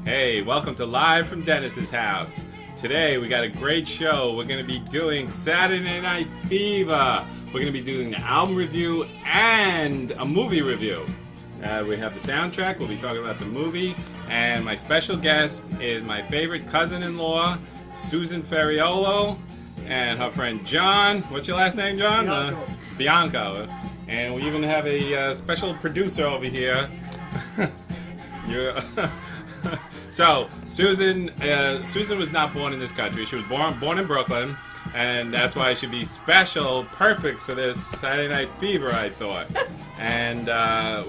Hey, welcome to Live from Dennis's house. Today we got a great show. We're going to be doing Saturday Night Fever. We're going to be doing the album review and a movie review. We have the soundtrack. We'll be talking about the movie. And my special guest is my favorite cousin-in-law, Susan Ferriolo, and her friend John. What's your last name, John? Bianco. And we even have a special producer over here. So, Susan was not born in this country. She was born in Brooklyn, and that's why she should be special, perfect for this Saturday Night Fever, I thought. And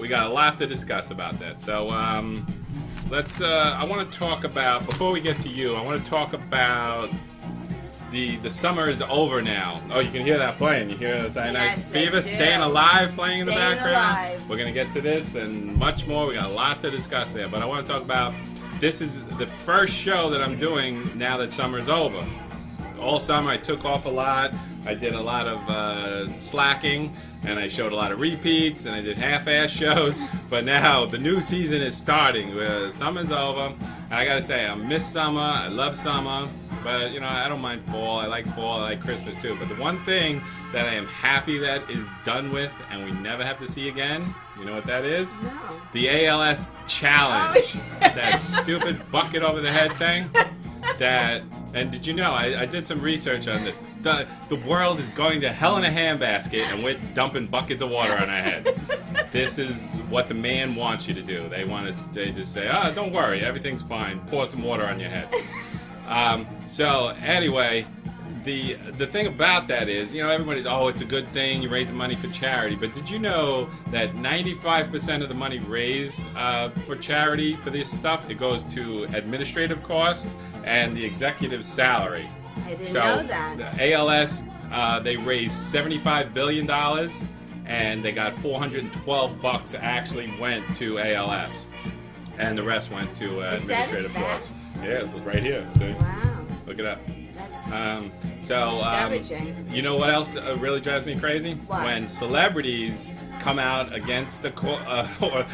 we got a lot to discuss about that. So, I want to talk about, before we get to you, I want to talk about the summer is over now. Oh, you can hear that playing. You hear the Saturday Night Fever, Staying Alive playing in the background. Alive. We're going to get to this and much more. We got a lot to discuss there. But I want to talk about, this is the first show that I'm doing now that summer's over. All summer I took off a lot. I did a lot of slacking, and I showed a lot of repeats, and I did half-ass shows. But now the new season is starting. Summer's over. And I got to say, I miss summer. I love summer. But, you know, I don't mind fall. I like fall. I like Christmas, too. But the one thing that I am happy that is done with and we never have to see again, you know what that is? No. The ALS challenge. Oh, yeah. That stupid bucket over the head thing. And did you know, I did some research on this. The world is going to hell in a handbasket, and we're dumping buckets of water on our head. This is what the man wants you to do. They just say, oh, don't worry, everything's fine. Pour some water on your head. So anyway, the thing about that is, you know, everybody's, oh, it's a good thing, you're raising money for charity. But did you know that 95% of the money raised for charity for this stuff, it goes to administrative costs and the executive's salary? I didn't know that. The ALS, they raised $75 billion, and they got $412 actually went to ALS. And the rest went to administrative costs. Yeah, it was right here. See? Wow. Look it up. That's So, discouraging. you know what else really drives me crazy? What? When celebrities come out against or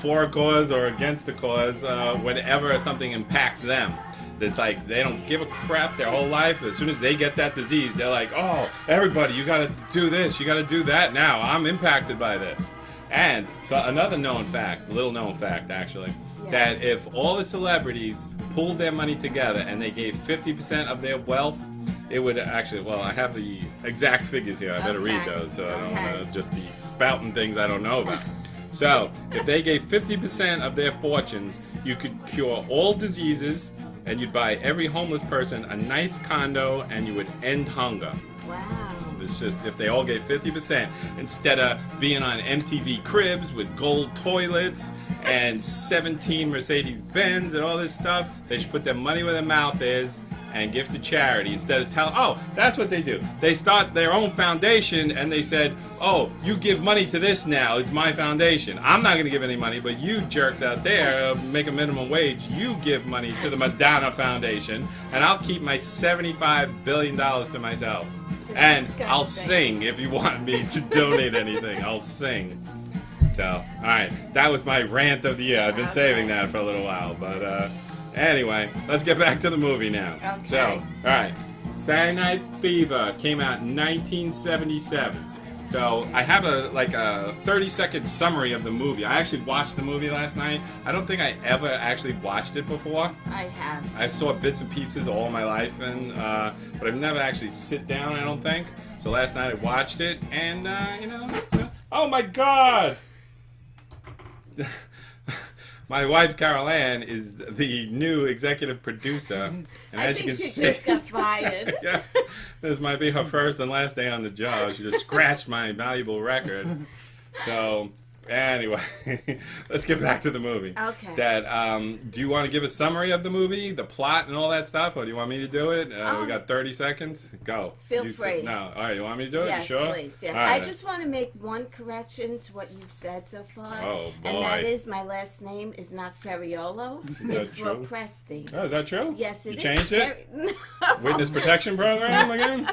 for a cause or against the cause, whenever something impacts them. It's like they don't give a crap their whole life. As soon as they get that disease, they're like, oh, everybody, you got to do this, you got to do that now. I'm impacted by this. And so another known fact, little known fact actually, yes, that if all the celebrities pooled their money together and they gave 50% of their wealth, it would actually, well, I have the exact figures here. I better read those so I don't want to just be spouting things I don't know about. So, if they gave 50% of their fortunes, you could cure all diseases, and you'd buy every homeless person a nice condo, and you would end hunger. Wow. It's just, if they all gave 50%, instead of being on MTV Cribs with gold toilets and 17 Mercedes-Benz and all this stuff, they should put their money where their mouth is and give to charity instead of telling, oh, that's what they do. They start their own foundation and they said, oh, you give money to this now, it's my foundation. I'm not going to give any money, but you jerks out there make a minimum wage, you give money to the Madonna Foundation, and I'll keep my $75 billion to myself. And I'll sing if you want me to donate anything. I'll sing. So, alright, that was my rant of the year. I've been saving that for a little while. But anyway, let's get back to the movie now. Okay. So, alright, Saturday Night Fever came out in 1977. So, I have a 30-second summary of the movie. I actually watched the movie last night. I don't think I ever actually watched it before. I have. I saw bits and pieces all my life, and but I've never actually sit down, I don't think. So last night I watched it, and, you know, oh my God! My wife, Carol Ann, is the new executive producer. And I think she just got fired. Yes, this might be her first and last day on the job. She just scratched my valuable record. So, anyway, let's get back to the movie. Okay. Do you want to give a summary of the movie, the plot, and all that stuff, or do you want me to do it? We got 30 seconds. Go. Feel free. No. All right, you want me to do it? Yes, you sure? please. Yeah. Right. I just want to make one correction to what you've said so far. Oh, boy. And that is, my last name is not Ferriolo. It's true? LoPresti. Oh, is that true? Yes, it is. You changed it? No. Witness protection program again?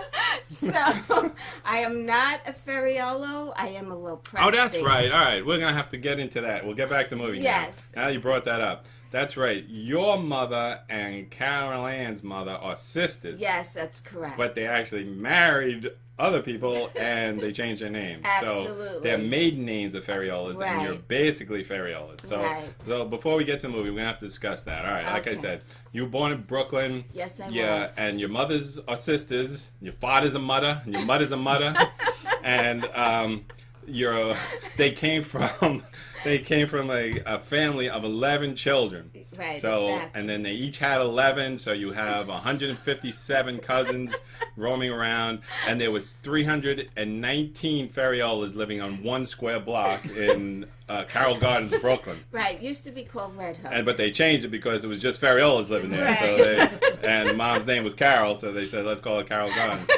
So, I am not a Ferriolo. I am a LoPresti. Oh, that's right. All right, we're going to have to get into that. We'll get back to the movie Yes. now you brought that up. That's right. Your mother and Carol Ann's mother are sisters. Yes, that's correct. But they actually married other people and they changed their names. Absolutely. So their maiden names are Ferriolas, Right. and you're basically Ferriolas. So, Right. so before we get to the movie, we're going to have to discuss that. All right, like I Okay. said, you were born in Brooklyn. Yes, I Yeah, was. and your mothers are sisters. Your father's a mother, and your mother's a mother. And they came from a family of 11 children. Right, So exactly. and then they each had 11, so you have 157 cousins roaming around, and there was 319 Ferriolas living on one square block in Carroll Gardens, Brooklyn. Right, used to be called Red Hook. But they changed it because it was just Ferriolas living there. Right. So and mom's name was Carol, so they said let's call it Carroll Gardens.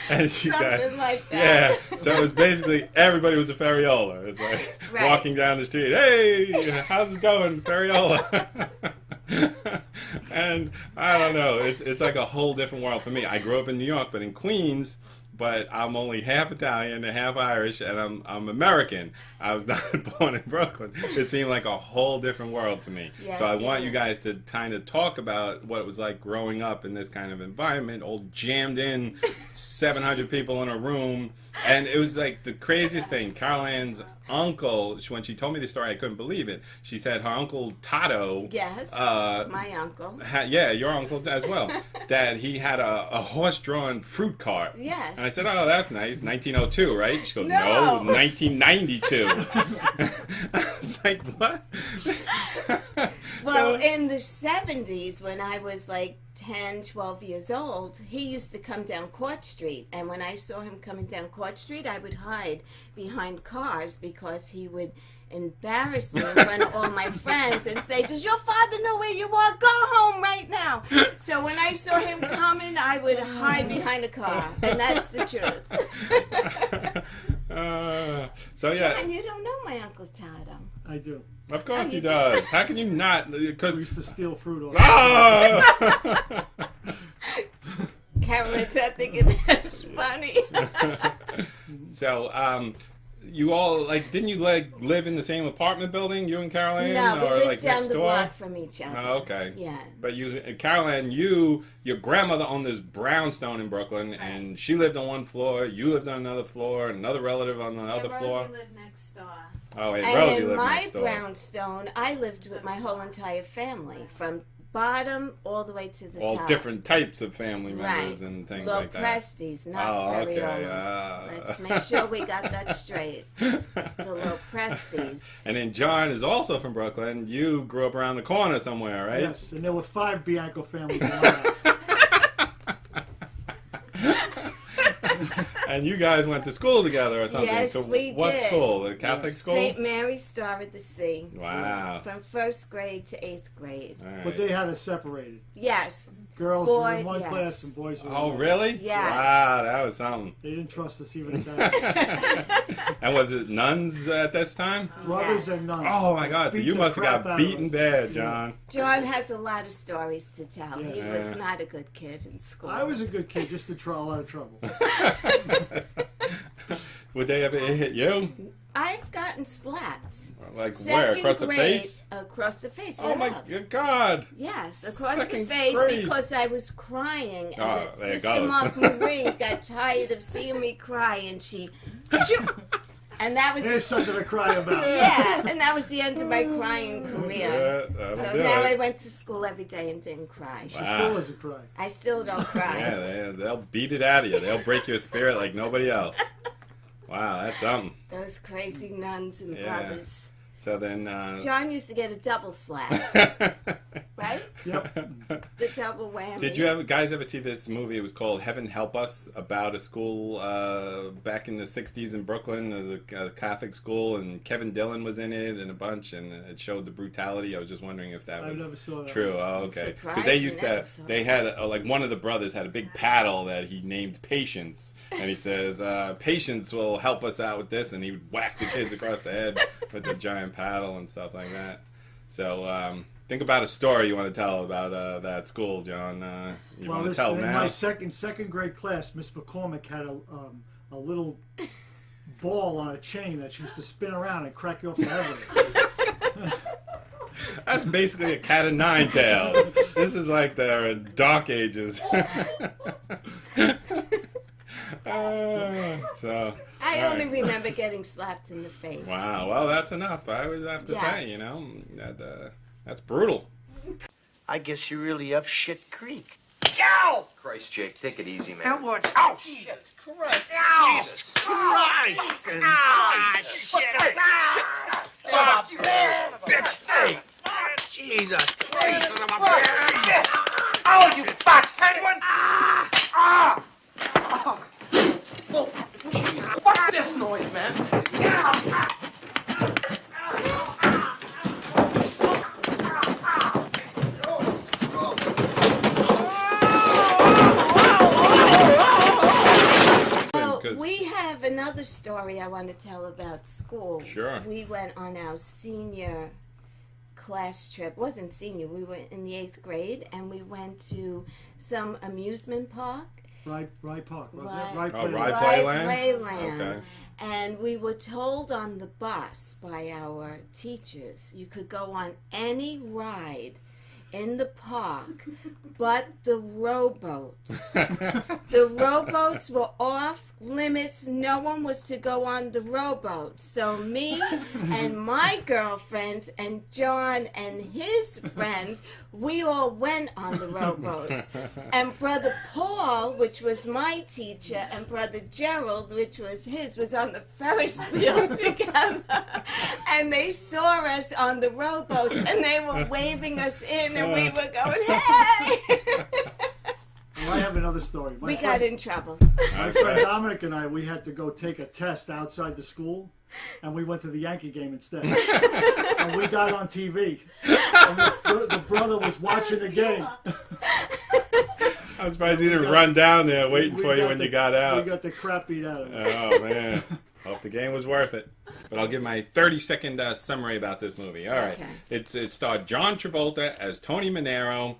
And you Something like that. Yeah, so it was basically everybody was a Ferriola. It's like Right. walking down the street, hey, how's it going, Ferriola? And I don't know, it's like a whole different world for me. I grew up in New York, but in Queens. But I'm only half Italian and half Irish, and I'm American. I was not born in Brooklyn. It seemed like a whole different world to me. Yes, So I want you yes. guys to kind of talk about what it was like growing up in this kind of environment, all jammed in, 700 people in a room. And it was like the craziest thing. Carol Ann's uncle, when she told me the story, I couldn't believe it. She said her uncle Tato. Yes, Uh, my uncle. Yeah, your uncle as well. That he had a horse-drawn fruit cart. Yes. And I said, oh, that's nice. 1902, right? She goes, No. no 1992. I was like, what? Well, So- in the 70s, when I was like 10, 12 years old, he used to come down Court Street. And when I saw him coming down Court Street, I would hide behind cars because he would embarrass me in front of all my friends and say, does your father know where you are? Go home right now. So when I saw him coming, I would hide behind a car. And that's the truth. So yeah, And you don't know my Uncle Tato. I do. of course Oh, he you do. does. How can you not? We Because used to steal fruit off. oh! Carolyn's not thinking that's funny. So, you all didn't you live in the same apartment building, you and Carol Ann, No, we or lived down next the door? block from each other. Oh, okay. Yeah. But Carol Ann, your grandmother owned this brownstone in Brooklyn, and she lived on one floor. You lived on another floor, another relative on the other floor. Rosie lived next door. Oh, and And Rosie in lived my next door. brownstone, I lived with my whole entire family, from bottom all the way to the All top. different types of family members Right. and things like that. LoPrestis, not Oh, okay, Ferriolas. Let's make sure we got that straight. The LoPrestis. And then John is also from Brooklyn. You grew up around the corner somewhere, right? Yes, and there were 5 Bianco families in my house. And you guys went to school together or something. Yes, so we what did. school? A Catholic school? St. Mary's Star at the Sea. Wow. From 1st grade to 8th grade. All right. But they had us separated. Yes. Girls were Boy, in one yes. class and boys were in Oh, another. really? Yes. Wow, that was something. They didn't trust us even at that. And was it nuns at this time? Brothers Yes. and nuns. Oh, my God. So Beat you the must have crap got out of beaten us. bad, John. John has a lot of stories to tell. He Yeah. was not a good kid in school. I was a good kid, just to try a lot of trouble. Would they ever hit you? I've gotten slapped. Like Second where? Across the grade, face? Across the face. Oh, Where my else? God. Yes, across Second the face grade. because I was crying, and Oh, that there it Sister goes. Mark Marie got tired of seeing me cry, and she, Achoo! And that was There's something to cry about. yeah, and that was the end of my crying career. Yeah, that'll So do now I it. went to school every day and didn't cry. She Wow. still doesn't cry. I still don't cry. Yeah, they'll beat it out of you. They'll break your spirit like nobody else. Wow, that's something. Those crazy nuns and Yeah. brothers. So then... John used to get a double slap, right? Yep. The double whammy. Did you guys ever see this movie? It was called Heaven Help Us, about a school back in the 60s in Brooklyn. There was a Catholic school, and Kevin Dillon was in it and a bunch, and it showed the brutality. I was just wondering if that I was never saw that. true. Oh, okay. surprised Because they you used never to, saw they had, like, one of the brothers had a big paddle that he named Patience. And he says, Patience will help us out with this. And he would whack the kids across the head with the giant paddle and stuff like that. So, think about a story you want to tell about that school, John. You Well, want to this, tell in now? my second grade class, Miss McCormick had a little ball on a chain that she used to spin around and crack you off the head with. That's basically a cat of nine tails. This is like the Dark Ages. So I only remember getting slapped in the face. wow, well that's enough. I would have to say, you know, that's brutal. I guess you're really up shit creek. Ow! Christ, Jake, take it easy, man. Now what? Oh, Jesus Christ! Ow! Jesus Christ! Ah, shit! Stop, you bitch! Hey! Jesus Christ! Son of a bitch! Oh, you fat penguin! Ah! Oh, fuck this noise, man! We have another story I want to tell about school. Sure. We went on our senior class trip. Wasn't senior. We were in the 8th grade, and we went to some amusement park. Rye Park, was Rye- it? Rye Oh, Playland. Rye Playland? Playland. Okay. And we were told on the bus by our teachers you could go on any ride in the park but the rowboats. The rowboats were off limits. No one was to go on the rowboats. So me and my girlfriends and John and his friends, we all went on the rowboats. And Brother Paul, which was my teacher, and Brother Gerald, which was his, was on the Ferris wheel together. And they saw us on the rowboats, and they were waving us in, and we were going, hey! Well, I have another story. We got in trouble. My friend Dominic and I, we had to go take a test outside the school, and we went to the Yankee game instead. And we got on TV. And the brother was watching the game. I'm surprised he didn't run down there waiting for you when you got out. We got the crap beat out of it. Oh, man. Hope the game was worth it. But I'll give my 30-second summary about this movie. All right. Okay. It starred John Travolta as Tony Manero,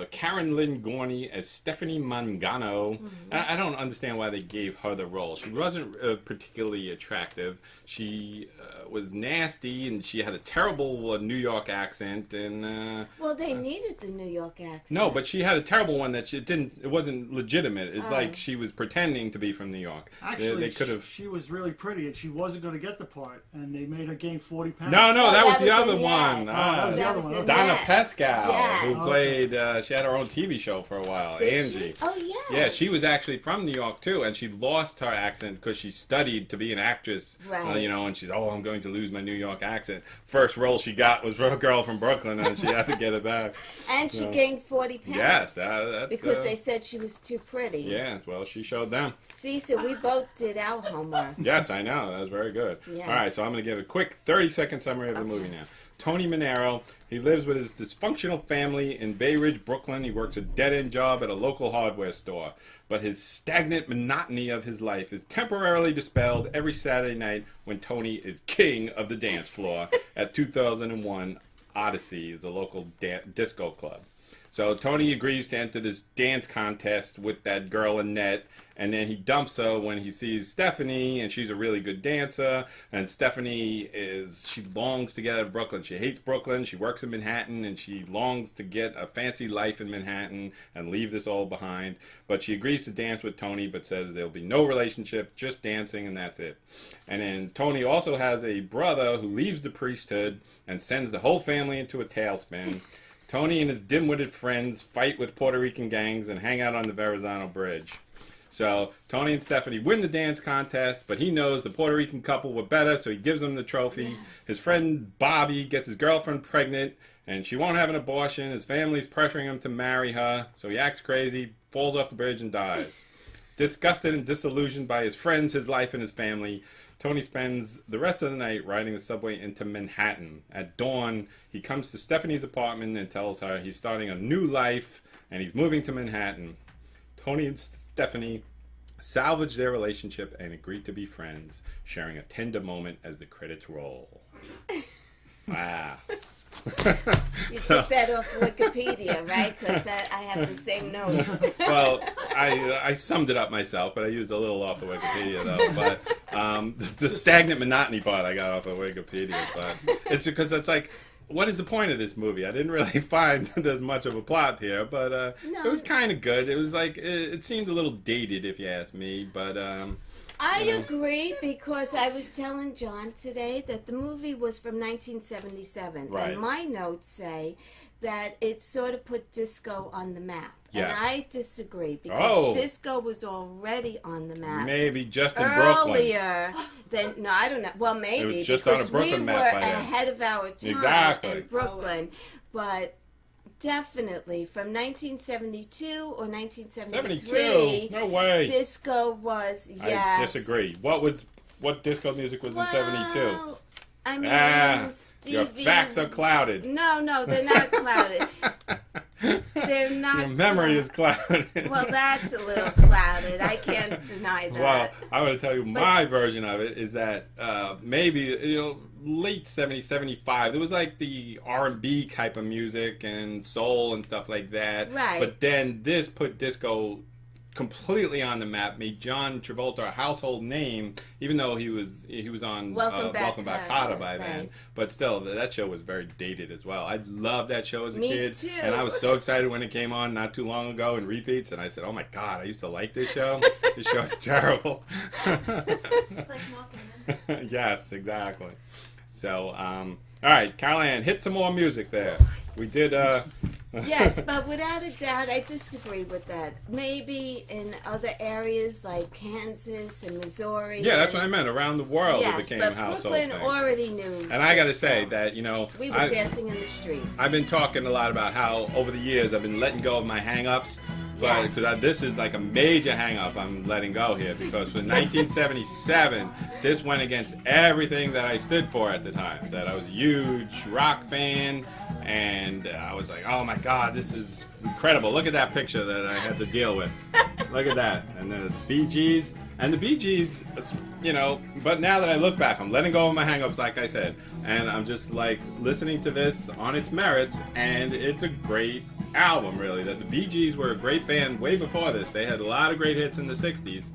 Karen Lynn Gorney as Stephanie Mangano. I don't understand why they gave her the role. She wasn't particularly attractive. She was nasty, and she had a terrible New York accent. And Well, they needed the New York accent. no, but she had a terrible one that it wasn't legitimate. It's like she was pretending to be from New York. Actually, they could have. she was really pretty, and she wasn't going to get the part, and they made her gain 40 pounds. No, Oh, that was that the was other in one. that. that was the other one. in Donna that. Pescal, Yes. who played, she had her own TV show for a while, Did Angie. she? Oh, yes. Yeah, she was actually from New York, too, and she lost her accent because she studied to be an actress, Right. and she's, I'm going to lose my New York accent. First role she got was for a girl from Brooklyn, and she had to get it back. And she gained 40 pounds. Yes, that's... Because they said she was too pretty. Yeah, well, she showed them. See, so we both did our homework. Yes, I know. That was very good. Yes. All right, so I'm going to give a quick 30-second summary of the movie now. Tony Manero, he lives with his dysfunctional family in Bay Ridge, Brooklyn. He works a dead-end job at a local hardware store. But his stagnant monotony of his life is temporarily dispelled every Saturday night when Tony is king of the dance floor at 2001 Odyssey, the local disco club. So Tony agrees to enter this dance contest with that girl Annette, and then he dumps her when he sees Stephanie, and she's a really good dancer, and Stephanie she longs to get out of Brooklyn. She hates Brooklyn, she works in Manhattan, and she longs to get a fancy life in Manhattan and leave this all behind. But she agrees to dance with Tony, but says there'll be no relationship, just dancing, and that's it. And then Tony also has a brother who leaves the priesthood and sends the whole family into a tailspin. Tony and his dim-witted friends fight with Puerto Rican gangs and hang out on the Verrazano Bridge. So Tony and Stephanie win the dance contest, but he knows the Puerto Rican couple were better, so he gives them the trophy. Yes. His friend Bobby gets his girlfriend pregnant, and she won't have an abortion. His family's pressuring him to marry her, so he acts crazy, falls off the bridge, and dies. Disgusted and disillusioned by his friends, his life, and his family, Tony spends the rest of the night riding the subway into Manhattan. At dawn, he comes to Stephanie's apartment and tells her he's starting a new life and he's moving to Manhattan. Tony and Stephanie salvage their relationship and agree to be friends, sharing a tender moment as the credits roll. Wow. You took that off Wikipedia, right? Because I have the same notes. Well, I summed it up myself, but I used a little off of Wikipedia, though. But the stagnant monotony part I got off of Wikipedia. But it's because it's like what is the point of this movie? I didn't really find there's much of a plot here, but it was kind of good. It was like it seemed a little dated, if you ask me. But I agree, because I was telling John today that the movie was from 1977, Right. and my notes say that it sort of put disco on the map. Yes. And I disagree, because Oh. disco was already on the map. maybe just in Brooklyn. Earlier than, no, I don't know. Well, maybe, It was just on a because Brooklyn we map were by then. ahead of our time Exactly. in Brooklyn. But definitely from 1972 or 1973, 72? No way. disco was, yes. I disagree. What disco music was in 72? Well, I mean, Stevie... Your facts are clouded. No, they're not clouded. They're not. Your memory is clouded. Well, that's a little clouded. I can't deny that. Well, I'm going to tell you my version of it is that maybe, late 70s, 75, there was like the R&B type of music and soul and stuff like that. Right. But then this put disco completely on the map, made John Travolta a household name, even though he was on Welcome Back, Kotter by right. then. But still, that show was very dated as well. I loved that show as a Me kid, too. and I was so excited when it came on not too long ago in repeats. And I said, "Oh my God, I used to like this show. This show's terrible." It's like walking. Yes, exactly. So, all right, Caroline, hit some more music there. We did. Yes, but without a doubt, I disagree with that. Maybe in other areas like Kansas and Missouri. Yeah, that's what I meant. Around the world, it Yes, became but a household Brooklyn thing. already knew. And I got to disco. say that, We were dancing in the streets. I've been talking a lot about how over the years I've been letting go of my hang-ups. But Yes. because this is like a major hang-up I'm letting go here, because in 1977, this went against everything that I stood for at the time. That I was a huge rock fan, and I was like, oh my God, this is incredible. Look at that picture that I had to deal with. Look at that. And the Bee Gees. And the Bee Gees, but now that I look back, I'm letting go of my hang-ups, like I said. And I'm just like listening to this on its merits, and it's a great album, really. That the Bee Gees were a great band way before this. They had a lot of great hits in the 60s.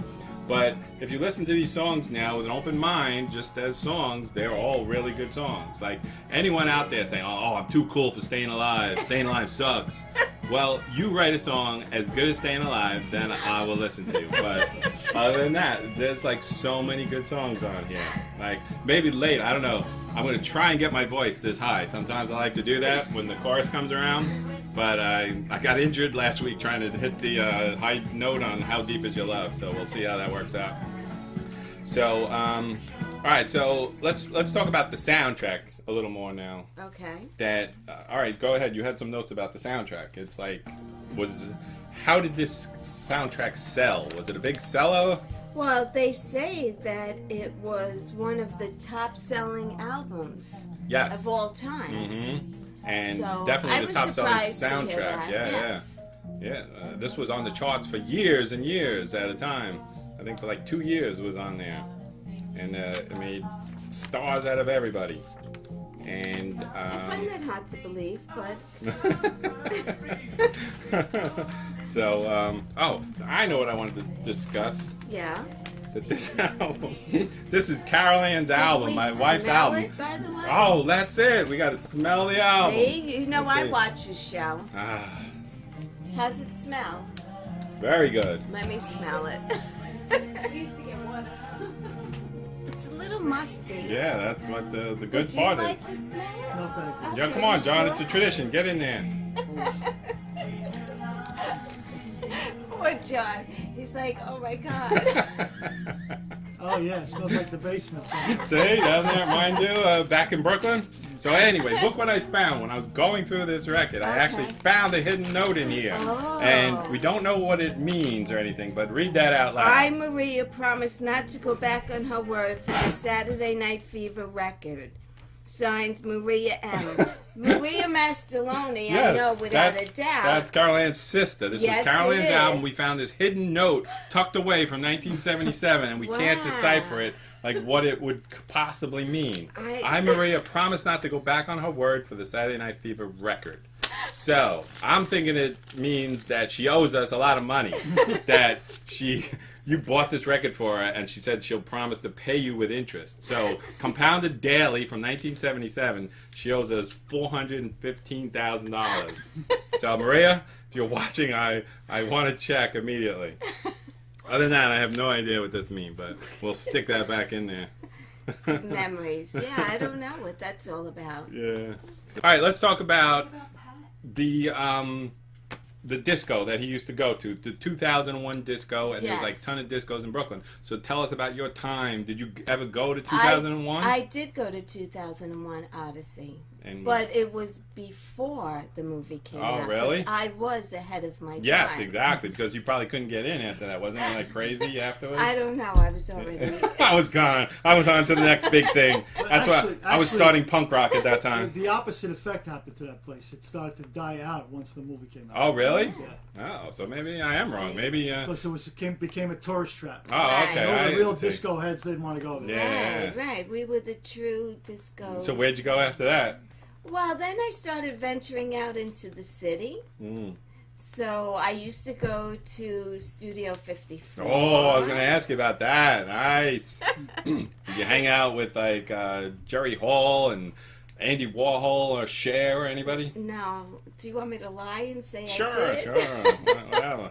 But if you listen to these songs now with an open mind, just as songs, they're all really good songs. Like anyone out there saying, oh, I'm too cool for Staying Alive. Staying Alive sucks. Well, you write a song as good as Staying Alive, then I will listen to you. But other than that, there's like so many good songs on here. Like maybe late, I don't know. I'm going to try and get my voice this high. Sometimes I like to do that when the chorus comes around. But I got injured last week trying to hit the high note on How Deep Is Your Love. So we'll see how that works out. So, all right. So let's talk about the soundtrack a little more now. Okay. That all right, go ahead. You had some notes about the soundtrack. It's like, how did this soundtrack sell? Was it a big seller? Well, they say that it was one of the top-selling albums Yes. of all times. Mm-hmm. And So, I definitely the was top-selling surprised to hear soundtrack. that, Yeah, yes. yeah. This was on the charts for years and years at a time. I think for like 2 years it was on there, and it made stars out of everybody. And I find that hard to believe, but so, I know what I wanted to discuss. yeah. That this album, this is Carol Ann's Did album, we my wife's smell album. it, by the way? Oh, that's it. We got to smell the album. See? You know I Okay. watch the show. Ah, How's it smell? very good. Let me smell it. We used to get one. It's a little musty. Yeah, that's what the good Would you part like is. to smell it? No, thank you. Yeah, Okay, come on, John. sure. It's a tradition. Get in there. Poor John. He's like, oh my God. Oh yeah, it smells like the basement. See, doesn't that remind you back in Brooklyn? So anyway, look what I found when I was going through this record. I actually Okay. found a hidden note in here. Oh. And we don't know what it means or anything, but read that out loud. I, Maria, promise not to go back on her word for the Saturday Night Fever record. Signed, Maria M. Maria Mastaloni, I know without a doubt. That's Carol Ann's sister. This Yes, was Carol it Ann's is. album. We found this hidden note tucked away from 1977, and we can't Wow. decipher it, like what it would possibly mean. I- Maria, promised not to go back on her word for the Saturday Night Fever record. So I'm thinking it means that she owes us a lot of money. That she you bought this record for her, and she said she'll promise to pay you with interest. So, compounded daily from 1977, she owes us $415,000. So, Maria, if you're watching, I want to check immediately. Other than that, I have no idea what this means, but we'll stick that back in there. Memories. Yeah, I don't know what that's all about. Yeah. All right, let's talk about the disco that he used to go to, the 2001 disco, and there's like a ton of discos in Brooklyn. So tell us about your time. Did you ever go to 2001? I did go to 2001 Odyssey. But it was before the movie came out. Oh, really? I was ahead of my time. Yes, exactly, because you probably couldn't get in after that. Wasn't it like crazy afterwards? I don't know. I was already... I was gone. I was on to the next big thing. That's why I was starting punk rock at that time. The opposite effect happened to that place. It started to die out once the movie came out. Oh, really? Yeah. Oh, so maybe I am wrong. Maybe... Because it became a tourist trap. Oh, okay. And all the real disco heads didn't want to go there. Yeah. Right. We were the true disco... So where'd you go after that? Well, then I started venturing out into the city. So I used to go to Studio 54. Oh, I was going to ask you about that. Nice. Did you hang out with like Jerry Hall and Andy Warhol or Cher or anybody? No. Do you want me to lie and say I did? Sure. Whatever.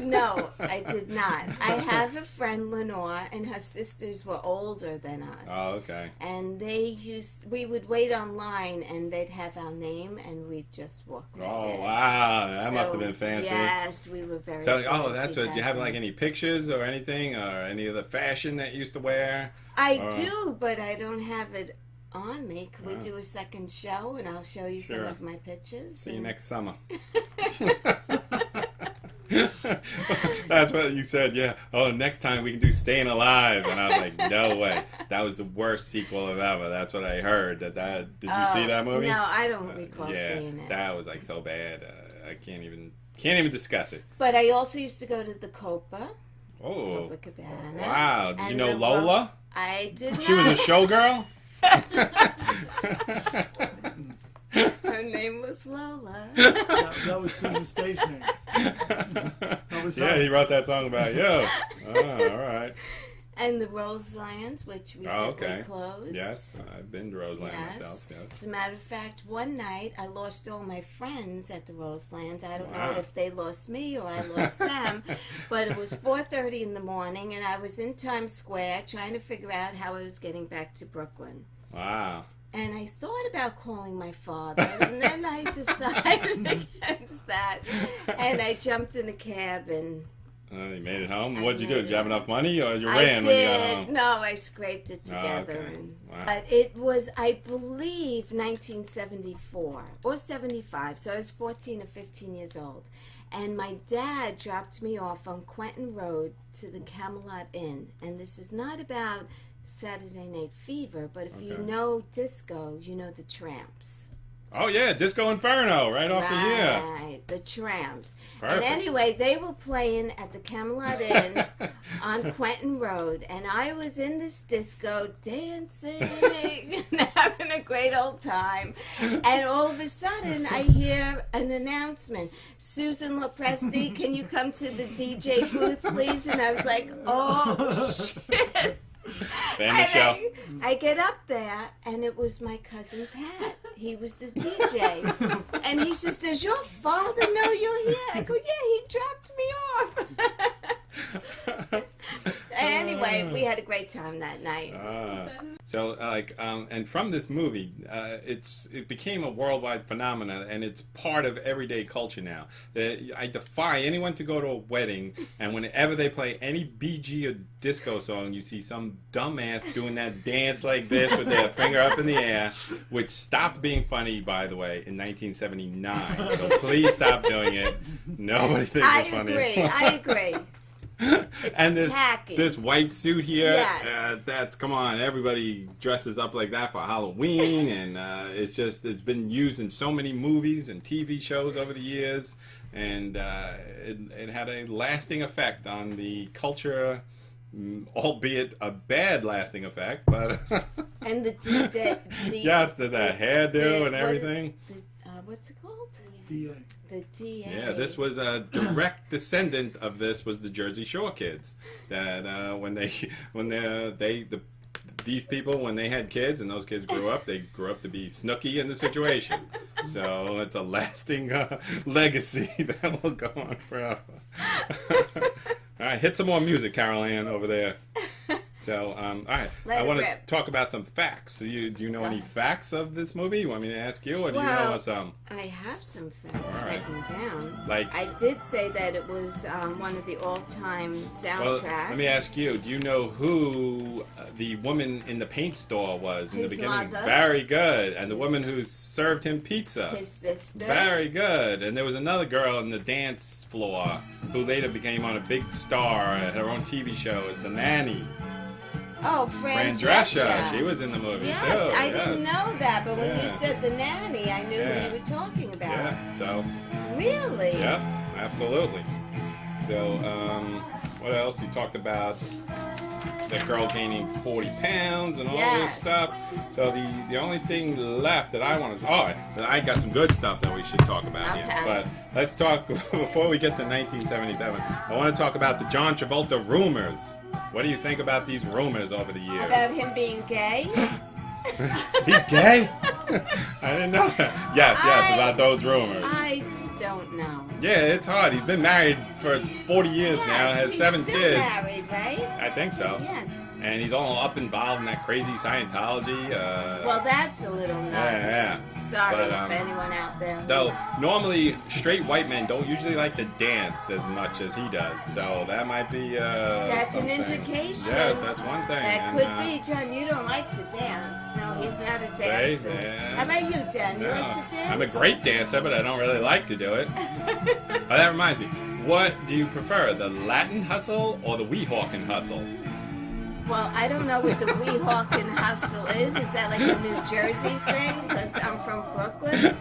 No, I did not. I have a friend, Lenore, and her sisters were older than us. Oh, okay. And we would wait online, and they'd have our name, and we'd just walk right in. Wow. That must have been fancy. Yes, we were very So, fancy. That's what, do you have like any pictures or anything, or any of the fashion that you used to wear? I do, but I don't have it on me. Can we do a second show, and I'll show you some of my pictures? See you next summer. That's what you said, yeah. Oh, next time we can do Staying Alive. And I was like, no way. That was the worst sequel of ever. That's what I heard. Did you see that movie? No, I don't recall seeing it. That was like so bad. I can't even discuss it. But I also used to go to the Copa. Oh. Copacabana. Wow. Did you know Lola? I did not. She was a showgirl? Her name was Lola. That was Susan's stage name. He wrote that song about you. Oh, all right. And the Roselands, which recently closed. Yes, I've been to Roseland myself. Yes. As a matter of fact, one night I lost all my friends at the Roselands. I don't know if they lost me or I lost them, but it was 4:30 in the morning, and I was in Times Square trying to figure out how I was getting back to Brooklyn. Wow. And I thought about calling my father, and then I decided against that. And I jumped in a cab and... you made it home? What'd you do? Did you have enough money, or you ran when you got home? No, I scraped it together. Oh, okay. Wow. But it was, I believe, 1974 or 75. So I was 14 or 15 years old. And my dad dropped me off on Quentin Road to the Camelot Inn. And this is not about Saturday Night Fever, but if you know disco, you know the Tramps. Oh yeah, Disco Inferno, right off the year. Right, the Tramps. Perfect. And anyway, they were playing at the Camelot Inn on Quentin Road, and I was in this disco dancing and having a great old time. And all of a sudden, I hear an announcement: Susan LoPresti, can you come to the DJ booth, please? And I was like, oh shit. Family show. I get up there, and it was my cousin Pat. He was the DJ. And he says, does your father know you're here? I go, yeah, he dropped me off. Anyway, we had a great time that night. And from this movie, it became a worldwide phenomenon, and it's part of everyday culture now. I defy anyone to go to a wedding, and whenever they play any BG or disco song, you see some dumbass doing that dance like this with their finger up in the air, which stopped being funny, by the way, in 1979. So please stop doing it. Nobody thinks it's funny. I agree. And tacky. This white suit here, yes. Come on, everybody dresses up like that for Halloween, and it's been used in so many movies and TV shows over the years, and it had a lasting effect on the culture, albeit a bad lasting effect, but and the hairdo and everything. What's it called? DA. the DA. Yeah, this was a direct descendant of this was the Jersey Shore kids. That these people, when they had kids and those kids grew up, they grew up to be Snooki in the situation. So it's a lasting legacy that will go on forever. All right, hit some more music, Carol Ann, over there. So, all right, I want to talk about some facts. Do you know any facts of this movie? You want me to ask you, or do you know some? I have some facts All right. written down. Like, I did say that it was one of the all-time soundtracks. well, let me ask you. Do you know who the woman in the paint store was in His the beginning? mother. Very good. And the woman who served him pizza. His sister. Very good. And there was another girl on the dance floor who later became on a big star at her own TV show as the nanny. Oh, Fran Drescher. She was in the movie yes, too. I didn't know that, but when Yeah. you said the nanny, I knew Yeah. who you were talking about. Yeah. So. Really? Yep. Absolutely. So, what else? You talked about that girl gaining 40 pounds and all Yes. this stuff. So the only thing left that I want to... Oh, I got some good stuff that we should talk about here. Okay. But let's talk, before we get to 1977, I want to talk about the John Travolta rumors. What do you think about these rumors over the years? About him being gay? He's gay? I didn't know that. Yes, about those rumors. I don't know. Yeah, it's hard. He's been married for 40 years now, Yes, has he's 7 still kids. married, right? I think so. Yes. And he's all up involved in that crazy Scientology. Well, that's a little nuts. Yeah. Sorry But, if anyone out there. Though is- normally straight white men don't usually like to dance as much as he does, so that might be. That's an something. indication. Yes, that's one thing. That And, could be, John. You don't like to dance. No, he's not a See? dancer. Yeah. How about you, Dan? You No, like to dance? I'm a great dancer, but I don't really like to do it. But that reminds me, what do you prefer, the Latin hustle or the Weehawken hustle? Well, I don't know what the Weehawken hustle is. Is that like a New Jersey thing? Because I'm from Brooklyn.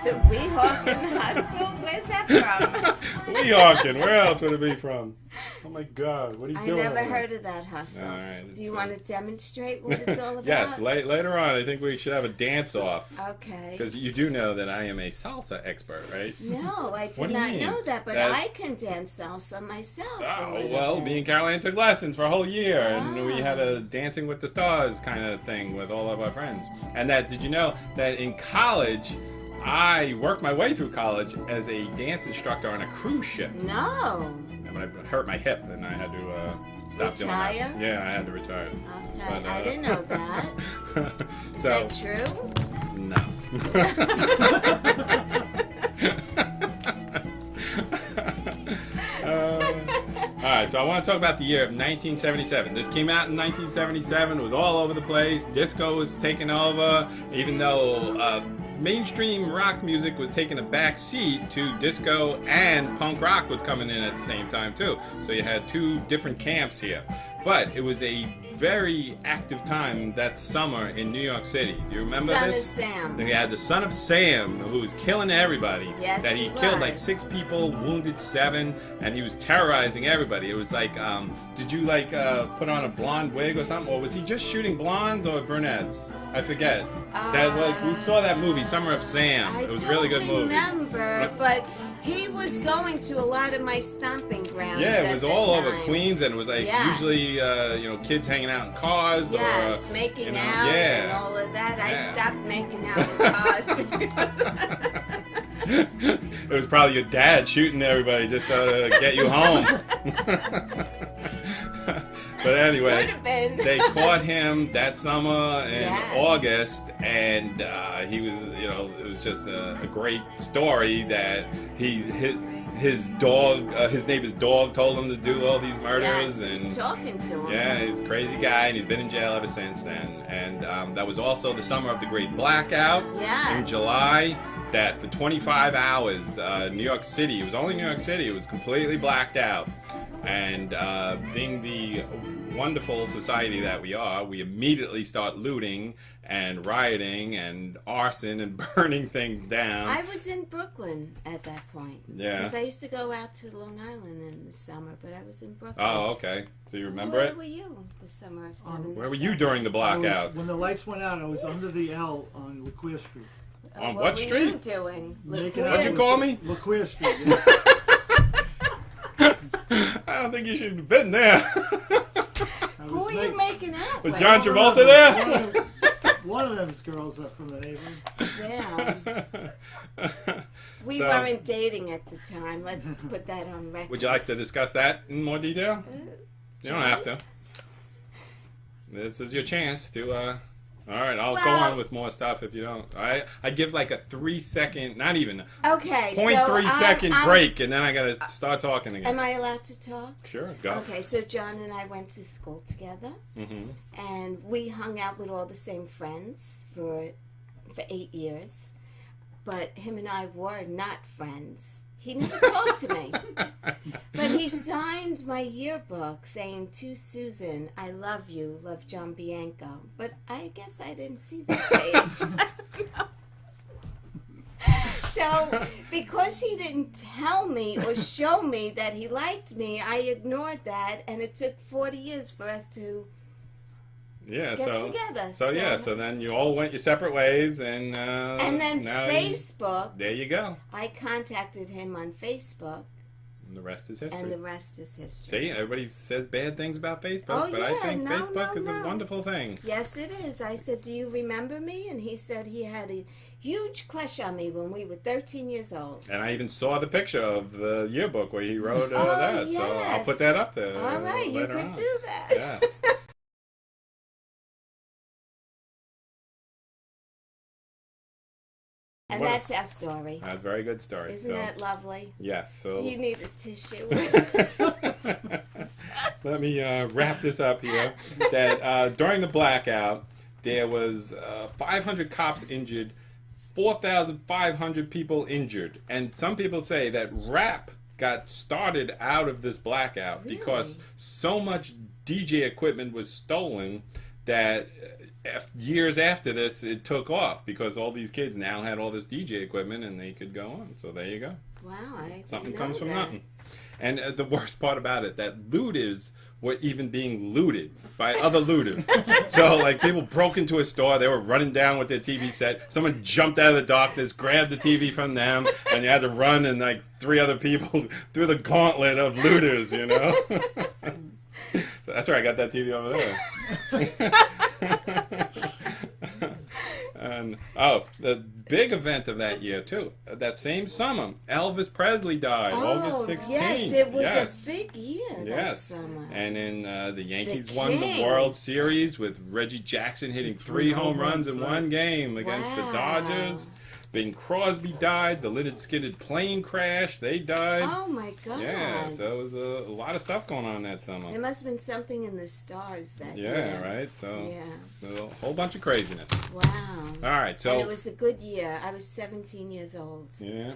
The Weehawken hustle? Where's that from? Weehawken, where else would it be from? Oh my God, what are you I doing? never over there? heard of that hustle. All right, Do you it's, want to demonstrate what it's all about? Yes, later on, I think we should have a dance-off. Okay. Because you do know that I am a salsa expert, right? No, I What did do you not mean? know that, but That- I can dance salsa myself. a Oh, little well, bit. me and Caroline took lessons for a whole year, and we had Oh. a Dancing with the Stars kind of thing with all of our friends. And did you know that in college, I worked my way through college as a dance instructor on a cruise ship. No. And I hurt my hip, and I had to stop doing that. Retire? Yeah, I had to retire. Okay, But, I didn't know that. Is So, that true? no. All right, so I want to talk about the year of 1977. This came out in 1977. It was all over the place. Disco was taking over, even though mainstream rock music was taking a back seat to disco, and punk rock was coming in at the same time too. So you had two different camps here. But it was a very active time that summer in New York City. Do you remember Son this? of Sam. They had the Son of Sam, who was killing everybody. Yes, that he killed was. like 6 people, wounded 7, and he was terrorizing everybody. It was like, did you put on a blonde wig or something, or was he just shooting blondes or brunettes? I forget. We saw that movie, Summer of Sam. It was a really good movie. I don't remember, but he was going to a lot of my stomping grounds. Yeah, it at was the all over time. Queens, and it was like Yes. usually kids hanging out in cars. Yes, or, making you know, out yeah. and all of that. I Yeah. stopped making out in cars. It was probably your dad shooting everybody just to get you home. But anyway, Could have been. they caught him that summer in Yes. August, and he was, it was just a great story that his dog, his neighbor's dog, told him to do all these murders, Yes, he was and talking to him. yeah, he's a crazy guy, and he's been in jail ever since then. And that was also the summer of the Great Blackout in Yes. July. That for 25 hours, New York City, it was only New York City, it was completely blacked out. And being the wonderful society that we are, we immediately start looting and rioting and arson and burning things down. I was in Brooklyn at that point. Yeah. Because I used to go out to Long Island in the summer, but I was in Brooklyn. Oh, okay. So you remember Where it? were you the summer of '77? Where were you during the I was- blackout? when the lights went out, I was under the L on LaQueer Street. On what street? Were you doing? Making What'd out you with call me? LaQueer Street. Yeah. I don't think you should have been there. Who are you making out Was with? John Travolta there? One of them's girls are from the neighborhood. Damn. We So- weren't dating at the time. Let's put that on record. Would you like to discuss that in more detail? You don't have to. This is your chance to. All right, I'll go Well- on with more stuff if you don't. I give like a 3 second, not even Okay, 0.3 so second I'm- break, and then I gotta start talking again. Am I allowed to talk? Sure, go. Okay, so John and I went to school together, and we hung out with all the same friends for 8 years. But him and I were not friends. He never talked to me. But he signed my yearbook saying, "To Susan, I love you, love John Bianco." But I guess I didn't see that page. So, because he didn't tell me or show me that he liked me, I ignored that, and it took 40 years for us to Yeah, get so together. so then you all went your separate ways, and then now Facebook, there you go. I contacted him on Facebook, And the rest is history. and the rest is history. See, everybody says bad things about Facebook, Oh, but I yeah, think no, Facebook no, is a no. wonderful thing. Yes, it is. I said, "Do you remember me?" And he said he had a huge crush on me when we were 13 years old. And I even saw the picture of the yearbook where he wrote Oh, that. So I'll yes. put that up there. All right, you later could on. do that. Yes. And What a- that's our story. That's a very good story. Isn't so, that lovely? yes. So Do you need a tissue? let me wrap this up here. That during the blackout, there was 500 cops injured, 4,500 people injured, and some people say that rap got started out of this blackout because so much DJ equipment was stolen that years after this it took off because all these kids now had all this DJ equipment and they could go on. So there you go. Wow, I didn't Something know comes from that. nothing. And the worst part about it, that looters were even being looted by other looters. So, like, people broke into a store, they were running down with their TV set, someone jumped out of the darkness, grabbed the TV from them, and you had to run, and, like, 3 other people through the gauntlet of looters, you know? So that's where I got that TV over there. And the big event of that year too. That same summer, Elvis Presley died, August 16th. Yes, it was Yes. a big year that Yes, summer. and then the Yankees The won the King. World Series with Reggie Jackson hitting 3 home runs in one game against the Wow. Dodgers. Bing Crosby died. The Lynyrd Skynyrd plane crashed. They died. Oh my God! Yeah, so it was a lot of stuff going on that summer. There must have been something in the stars that Yeah, year. right. So, Yeah. so a whole bunch of craziness. Wow. All right, so And it was a good year. I was 17 years old. yeah,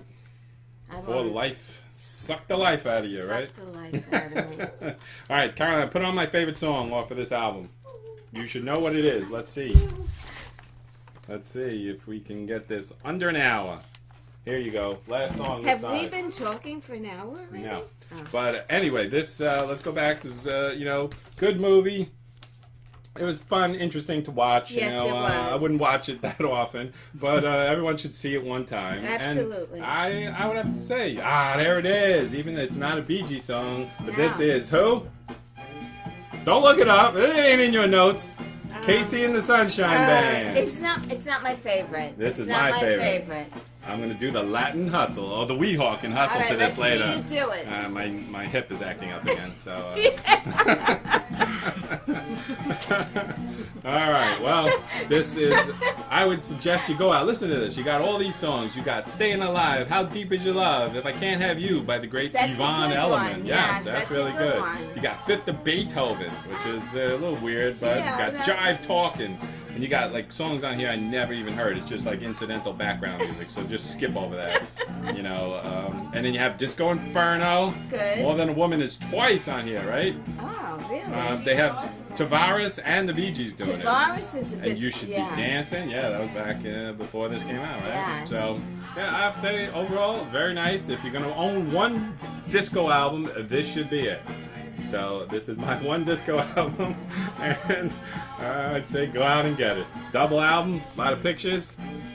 I've before already life sucked the life out of you, right? sucked the life out of me. All right, Caroline, put on my favorite song off of this album. You should know what it is. Let's see. Let's see if we can get this under an hour. Here you go. Last song. Have this we side. been talking for an hour already? No. Oh. But anyway, this let's go back to this, good movie. It was fun, interesting to watch. Yes, you know, it was. I wouldn't watch it that often, but everyone should see it one time. Absolutely. And I would have to say, there it is. Even though it's not a Bee Gees song, but this No. is who? Don't look it up. It ain't in your notes. Casey and the Sunshine Band. It's not my favorite. This it's is not my favorite. favorite. I'm gonna do the Latin hustle or the Weehawken hustle All right, to this let's later. see you do it. My hip is acting up again, so. All right. Well, this is. I would suggest you go out. Listen to this. You got all these songs. You got "Staying Alive," "How Deep Is Your Love," "If I Can't Have You" by the great That's a Yvonne good Elliman. one. Yes, Yes, that's that's a really good good. one. You got "Fifth of Beethoven," which is a little weird, but Yeah, you got "Jive Talking." And you got like songs on here I never even heard. It's just like incidental background music, so just skip over that. You know, and then you have Disco Inferno. Good. More Than a Woman is twice on here, right? Oh, really? They have Tavares and the Bee Gees doing Tavares is a it. good. And You Should yeah. Be Dancing. Yeah, that was back before this came out, right? Yes. So, yeah, I have to say, overall, very nice. If you're going to own one disco album, this should be it. So this is my one disco album, and I'd say go out and get it. Double album, a lot of pictures,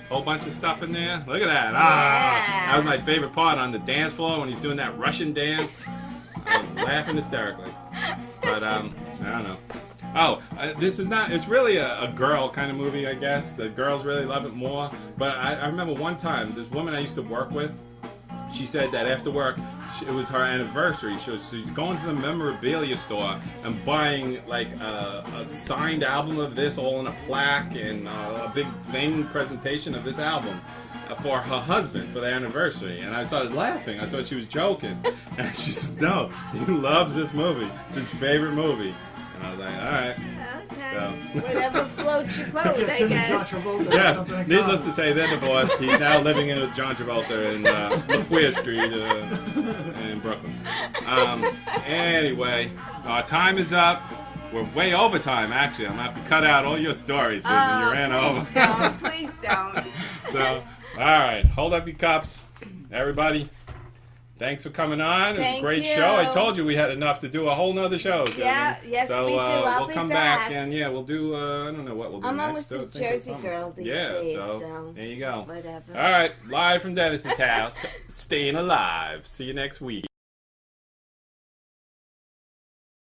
whole bunch of stuff in there. Look at that. That was my favorite part on the dance floor when he's doing that Russian dance. I was laughing hysterically. But I don't know. Oh, this is not, it's really a girl kind of movie, I guess. The girls really love it more. But I remember one time, this woman I used to work with, she said that after work, it was her anniversary. She's going to the memorabilia store and buying like a signed album of this all in a plaque and a big thing presentation of this album for her husband for their anniversary. And I started laughing. I thought she was joking. And she said, no, he loves this movie. It's his favorite movie. And I was like, all right. Okay. So. Whatever floats your boat, I Him and John guess. Travolta have Yes, something in needless common. to say, they're divorced. He's now living in with John Travolta in LoPresti Street in Brooklyn. Anyway, our time is up. We're way over time, actually. I'm going to have to cut out all your stories, Susan. You ran over. Please don't. So, all right. Hold up your cups, everybody. Thanks for coming on. It was a Thank great you. show. I told you we had enough to do a whole nother show. Susan. Yeah, yes, so, we do. I'll we'll be come back. and yeah, we'll do. I don't know what we'll do I'm next. almost a Think of Jersey something. girl these Yeah, days, so so there you go. whatever. All right, live from Dennis's house, staying alive. See you next week.